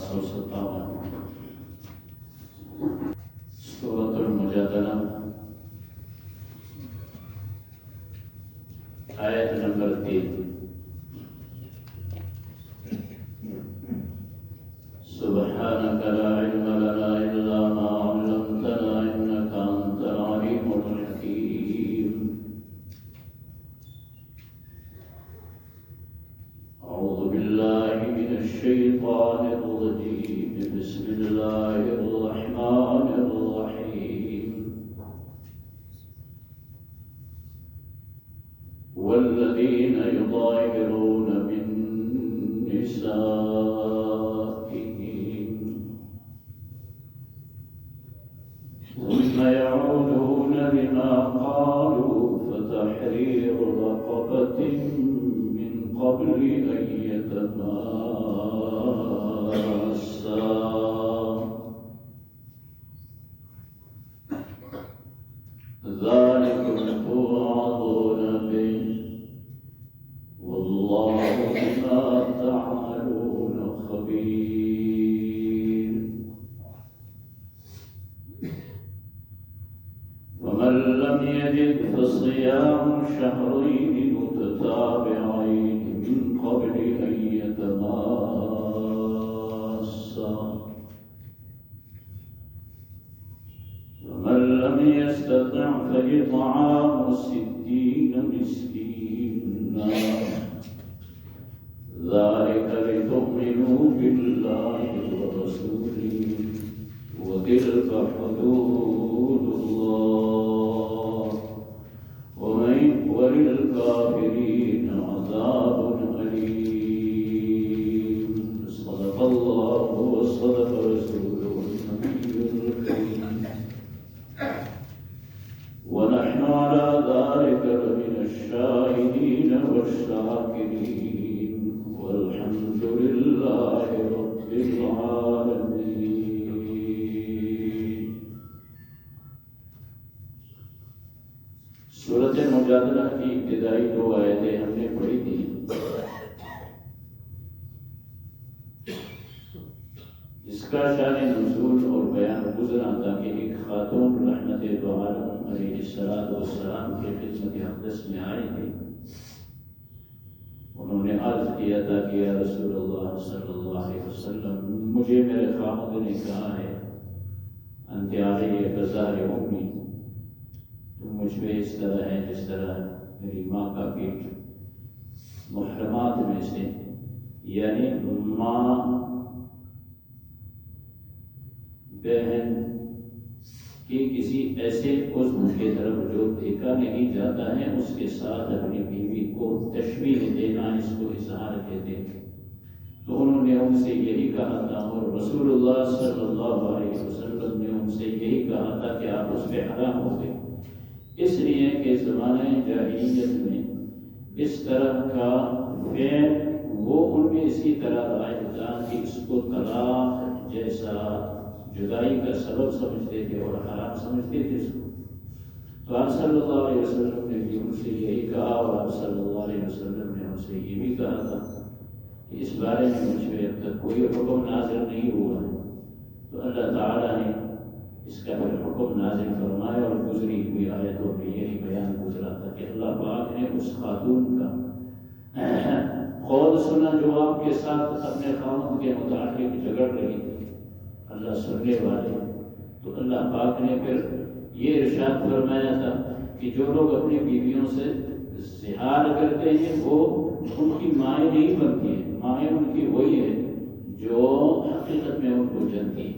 757 سورۃ المجادلہ آیت نمبر 3 سبحانك لا علم لنا إلا ما علمتنا إنك أنت العليم الحكيم أعوذ بالله من الشيطان الرجيم بسم الله الرحمن الرحيم والذين يظاهرون من نسائهم ثم يعودون لما قالوا فتحرير رقبة من قبل أن يتماسا ذلكم توعظون به والله بما تعملون خبير ومن لم يجد فصيام شهرين متتابعين من قبل أن يتماسا ومن لم يستطع فإطعام 60 مسكينا ذلك لتؤمنوا بالله ورسوله وتلك حدود الله وللكافرين عذاب أليم صدق الله وصدق رسوله النبي الكريم ونحن على ذلك لمن الشاهدين والشاكرين والحمد لله رب العالمين. سورۃ مجادلہ کی ابتدائی 2 آیتیں ہم نے پڑھی تھی. اس کا شان نزول اور بیان گزرا تھا کہ ایک خاتون رحمت دو عالم علیہ السلام کی خدمت اقدس میں آئی تھی. انہوں نے عرض کیا تھا کہ یا رسول اللہ صلی اللہ علیہ وسلم مجھے میرے خاوند نے کہا ہے انت علی کظہر امی، تم مجھ پہ اس طرح ہے جس طرح میری ماں کا پیٹ. محرمات میں سے یعنی ماں بہن کہ کسی ایسے عضو کی طرف جو دیکھا نہیں جاتا ہے اس کے ساتھ اپنی بیوی کو تشبیہ دینا، اس کو اظہار کہتے ہیں. تو انہوں نے ان سے یہی کہا تھا اور رسول اللہ صلی اللہ علیہ وسلم نے ان سے یہی کہا تھا کہ آپ اس پہ حرام ہو گئے، اس لیے کہ زمانے جاہلیت میں اس طرح کا فعل وہ ان میں اسی طرح رائج تھا کہ اس کو طلاق جیسا جدائی کا سبب سمجھتے تھے اور حرام سمجھتے تھے اس کو. تو آپ صلی اللہ علیہ وسلم نے بھی ان سے یہی کہا اور آپ صلی اللہ علیہ وسلم نے ان سے یہ بھی کہا تھا کہ اس بارے میں مجھ پہ اب تک کوئی حکم نازل نہیں ہوا ہے. تو اللہ تعالیٰ نے اس کا پھر حکم نازل فرمایا اور گزری ہوئی آیتوں میں یہی بیان گزرا تھا کہ اللہ پاک نے اس خاتون کا قول سنا جو آپ کے ساتھ اپنے خاوند کے متعلق جھگڑ رہی تھی. اللہ سننے والے. تو اللہ پاک نے پھر یہ ارشاد فرمایا تھا کہ جو لوگ اپنی بیویوں سے زہار کرتے ہیں وہ ان کی مائیں نہیں بنتی ہیں، مائیں ان کی وہی ہے جو حقیقت میں ان کو جنتی ہے.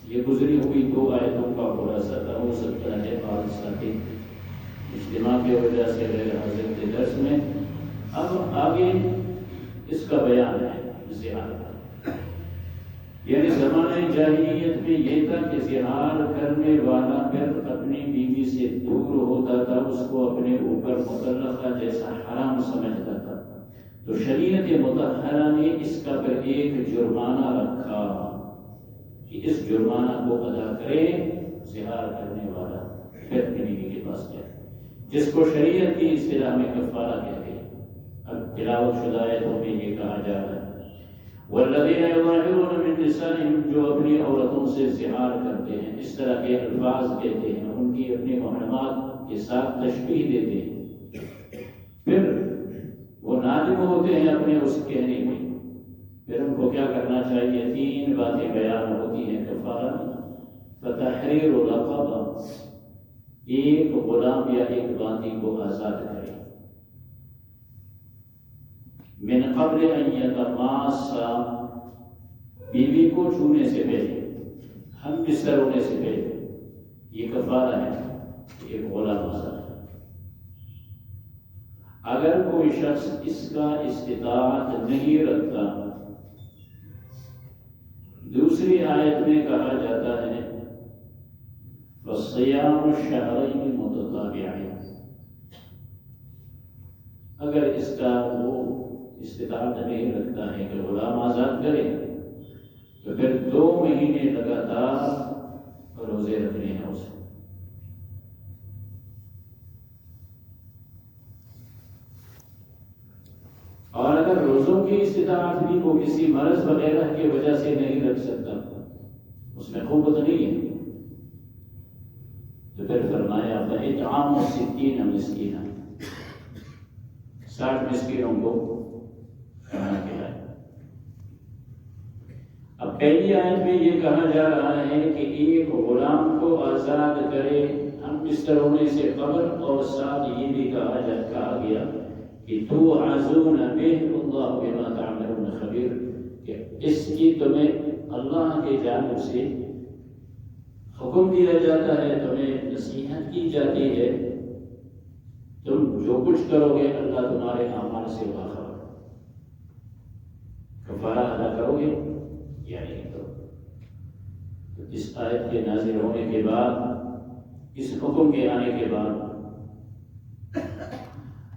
یہ گزری ہوئی 2 آیتوں کا خلاصہ تھا. ہو سکتا ہے بعض ساتھی اجتماع کی وجہ سے غیر حاضر کے درس میں. اب آگے اس کا بیان ہے زہار کا. یعنی زمانہ جاہلیت میں یہ تھا کہ زہار کرنے والا پھر اپنی بیوی سے دور ہوتا تھا، اس کو اپنے اوپر مطلقہ جیسا حرام سمجھتا تھا. تو شریعت مطہرہ نے اس کا پھر ایک جرمانہ رکھا کہ اس جرمانہ کو ادا کرے زہار کرنے والا پھر اپنی بیوی کے پاس جائے، جس کو شریعت کی اصطلاح میں کفارہ کہتے ہیں. اب تلاوت شدہ آیتوں میں یہ کہا جا رہا ہے والذین یظاہرون من نسائہم سے زہار کرتے ہیں، اس طرح کے الفاظ کہتے ہیں، ان کی اپنی معلومات کے ساتھ تشبیہ دیتے ہیں، پھر وہ نادم ہوتے ہیں اپنے اس کہنے میں، پھر ان کو کیا کرنا چاہیے؟ 3 باتیں بیان ہوتی ہیں کفارہ: فتحریر رقبہ، ایک غلام یا ایک باندی کو آزاد کرے، من قبل ان یتماسا، بیوی کو چھونے سے پہلے، ہم بستر ہونے سے پہلے، یہ کفارہ ہے، ایک غلام آزاد ہے۔ اگر کوئی شخص اس کا استطاعت نہیں رکھتا، دوسری آیت میں کہا جاتا ہے فَصِيَامُ الشَّهْرَيْنِ مُتَتَابِعَيْنِ، اگر اس کا وہ استطاعت نہیں رکھتا ہے کہ غلام آزاد کرے، تو پھر 2 مہینے لگاتار روزے رکھنے ہیں اسے۔ اور اگر روزوں کی استطاعت بھی وہ کسی مرض وغیرہ کی وجہ سے نہیں رکھ سکتا، اس میں قوت نہیں ہے، تو پھر فرمایا فَإِطْعَامُ 60 مسکینا، 60 مسکینوں کو کھانا کھلائے۔ اب پہلی آیت میں یہ کہا جا رہا ہے کہ ایک غلام کو آزاد کرے ہم بستر ہونے سے قبل، اور ساتھ یہ بھی کہا گیا کہ توعظون بہ اللہ بما تعملون خبیر، کہ اس کی تمہیں اللہ کی جانب سے حکم دیا جاتا ہے، تمہیں نصیحت کی جاتی ہے، تم جو کچھ کرو گے اللہ تمہارے اعمال سے باخبر۔ کفارہ ادا کرو گے یا نہیں کرو گے؟ تو اس آیت کے نازل ہونے کے بعد، اس حکم کے آنے کے بعد،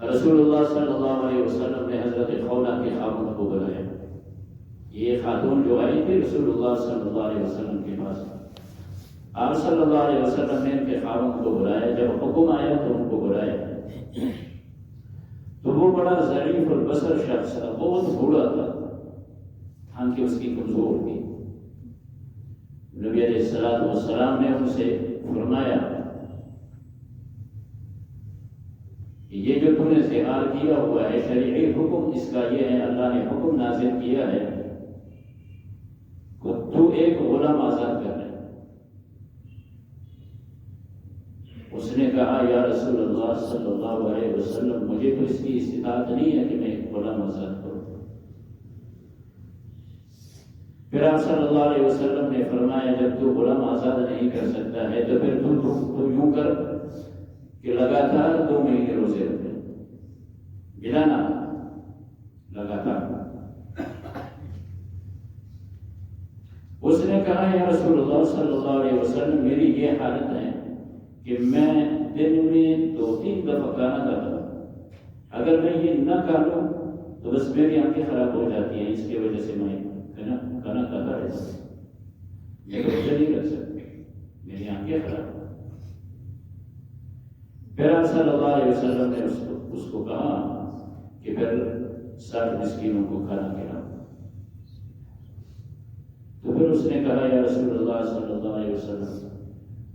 رسول اللہ صلی اللہ علیہ وسلم نے حضرت خولہ کے خاوند کو بلایا۔ یہ خاتون جو آئی تھی رسول اللہ صلی اللہ علیہ وسلم کے پاس، آپ صلی اللہ علیہ وسلم نے ان کے خاوند کو بلایا۔ جب حکم آیا تو ان کو بلایا، تو وہ بڑا ضعیف البصر شخص تھا، بہت بوڑھا تھا، آنکھیں اس کی کمزور تھی۔ نبی علیہ السلام نے ان سے فرمایا کہ یہ جو تم نے زہار کیا ہوا ہے شرعی حکم اس کا یہ ہے، اللہ نے حکم نازل کیا ہے کہ تو ایک غلام آزاد کر رہے۔ اس نے کہا یا رسول اللہ صلی اللہ علیہ وسلم، مجھے تو اس کی استطاعت نہیں ہے کہ میں ایک غلام آزاد کروں۔ پھر آپ صلی اللہ علیہ وسلم نے فرمایا جب تو غلام آزاد نہیں کر سکتا ہے تو پھر تو یوں کر کہ لگاتار 2 مہینے روزے رکھے، بلا نام، لگاتار۔ اس نے کہا یا رسول اللہ صلی اللہ علیہ وسلم، میری یہ حالت ہے کہ میں دن میں 2-3 دفعہ کھانا کھاتا ہوں، اگر میں یہ نہ کھا لوں تو بس میری آنکھیں خراب ہو جاتی ہیں، اس کی وجہ سے میں کھانا کھاتا رہتا ہوں، یہ روزے نہیں رکھ سکتے، میری آنکھیں خراب۔ پھر آپ صلی اللہ علیہ وسلم نے اس کو کہا کہ پھر 60 مسکینوں کو کھانا کھلاؤ۔ تو پھر اس نے کہا یا رسول اللہ صلی اللہ علیہ وسلم،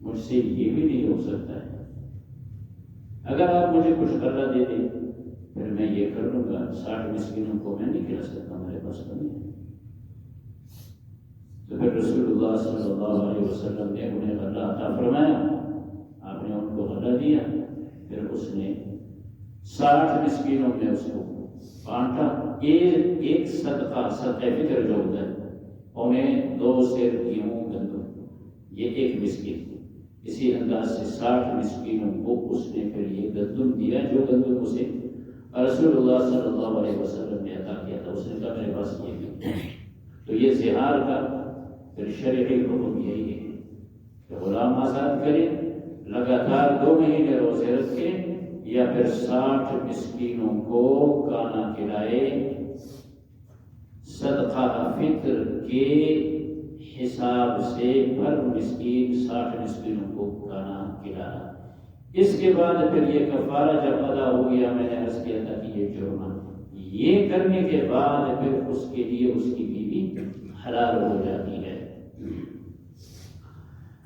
مجھ سے یہ بھی نہیں ہو سکتا ہے، اگر آپ مجھے کچھ کرنا دے دیں پھر میں یہ کر لوں گا، 60 مسکینوں کو میں نہیں کھلا سکتا، میرے پاس نہیں ہے۔ تو پھر رسول اللہ صلی اللہ علیہ وسلم نے انہیں غلہ عطا فرمایا، آپ نے ان کو غلہ دیا، پھر اس نے 60 مسکینوں میں اس کو بانٹا۔ ایک صدقہ فطر جو ہوتا ہے، انہیں 2 سیر گیہوں گندم، یہ ایک مسکین، اسی انداز سے 60 مسکینوں کو اس نے پھر یہ گندم دیا، جو گندم اسے رسول اللہ صلی اللہ علیہ وسلم نے عطا کیا تھا۔ اس نے کہا میرے پاس یہ بھی۔ تو یہ زہار کا پھر شرعی حکم یہی ہے کہ غلام آزاد کرے، لگاتار 2 مہینے روزے رکھے، یا پھر 60 مسکینوں کو کھانا کھلائے، صدقہ فطر کے حساب سے ہر مسکین 60 مسکینوں کو کھانا کھلانا۔ اس کے بعد پھر یہ کفارہ جب ادا ہو گیا، میں نے عرض کیا تھا کہ یہ جرمانہ، یہ کرنے کے بعد پھر اس کے لیے اس کی بیوی حلال ہو جاتی ہے۔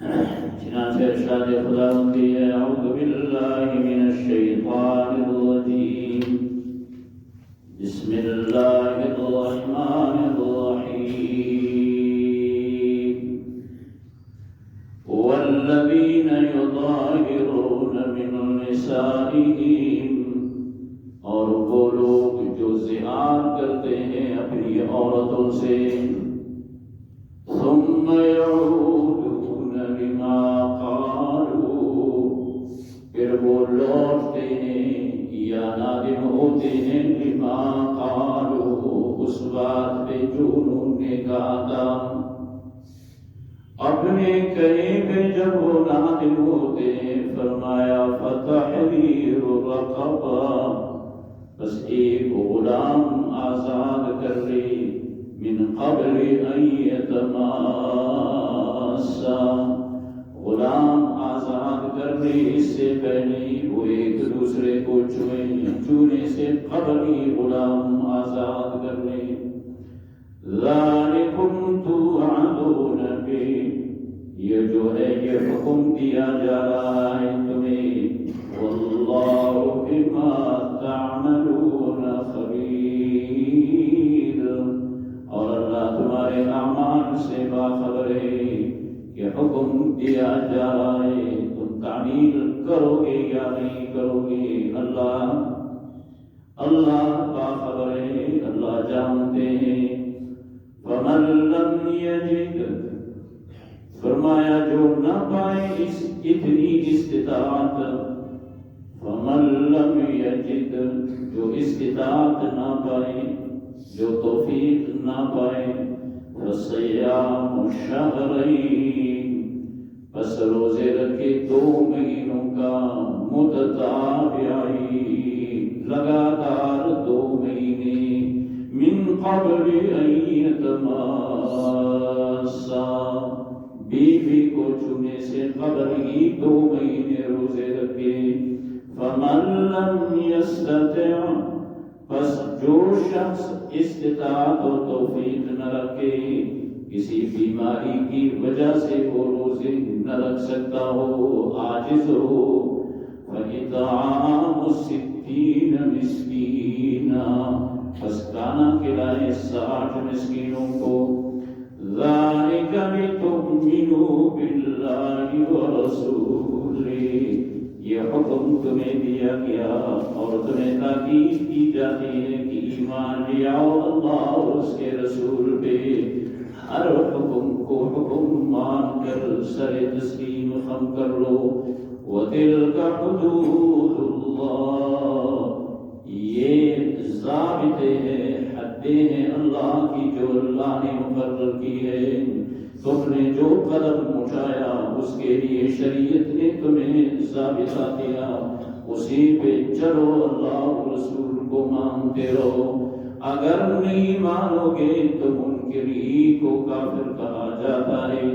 چنانچہ ارشاد خداوندی ہے اعوذ باللہ من الشیطان الرجیم بسم اللہ الرحمن الرحیم والذین یظاہرون من نسائہم، اور وہ لوگ جو زہار کرتے ہیں اپنی عورتوں سے، ثم یعودون لما قالوا، پھر وہ لوٹتے ہیں یا نادم ہوتے ہیں لما قالوا، اس بات پہ جو انہوں نے کہا تھا، اپنے کہے پہ جب وہ نادم ہوتے ہیں، فرمایا فتحریر رقبہ، بس ایک غلام آزاد کر لے، من قبل ان یتماسا، غلام آزاد کر لے اس سے پہلے وہ ایک دوسرے کو چھونے سے قبل ہی غلام آزاد کر لے، ذالکم توعدون بہ، یہ جو ہے یہ حکم دیا جا رہا ہے تمہیں، واللہ بما تعملون خبیر، اور اللہ تمہارے اعمال سے باخبر ہے کہ حکم دیا جا رہا ہے، تم تعمیل کرو گے یا نہیں کرو گے، اللہ باخبر ہے، اللہ جانتے ہیں۔ فمن لم یجد، فرمایا جو نہ پائے اتنی استطاعت، فمن لم یجد، جو استطاعت نہ پائے، جو توفیق نہ پائے، فصیام شہرین، پس روزے رکھے 2 مہینوں کا، متتابعین، لگاتار 2 مہینے، من قبل ان یتماسا، بیوی کو چھونے سے قبل ہی 2 مہینے روزے رکھے، فمن لم یستطع، پس جو شخص استطاعت و توفیق نہ رکھے، کسی بیماری کی وجہ سے وہ روزے نہ رکھ سکتا ہو، عاجز ہو، فإطعام 60 مسکینا، پس کھانا کھلائے 60 مسکینوں کو، ذالک لتؤمنوا باللہ ورسولہ، یہ حکم تمہیں دیا گیا اور تمہیں تاکید کی جاتی ہے کہ ایمان لے آؤ اللہ اور اس کے رسول پہ، ہر حکم کو حکم مان کر سر تسلیم خم کر لو، وَتِلْكَ حُدُودُ اللَّهِ، یہ ضابطے ہیں، حدیں ہیں اللہ کی جو اللہ نے مقرر کی ہے، تم نے جو قدم اٹھایا اس کے لیے شریعت نے تمہیں ضابطہ دیا، اسی پہ چلو، اللہ اور رسول کو مانتے رہو، اگر نہیں مانو گے تو منکری کو کافر کہا جاتا ہے۔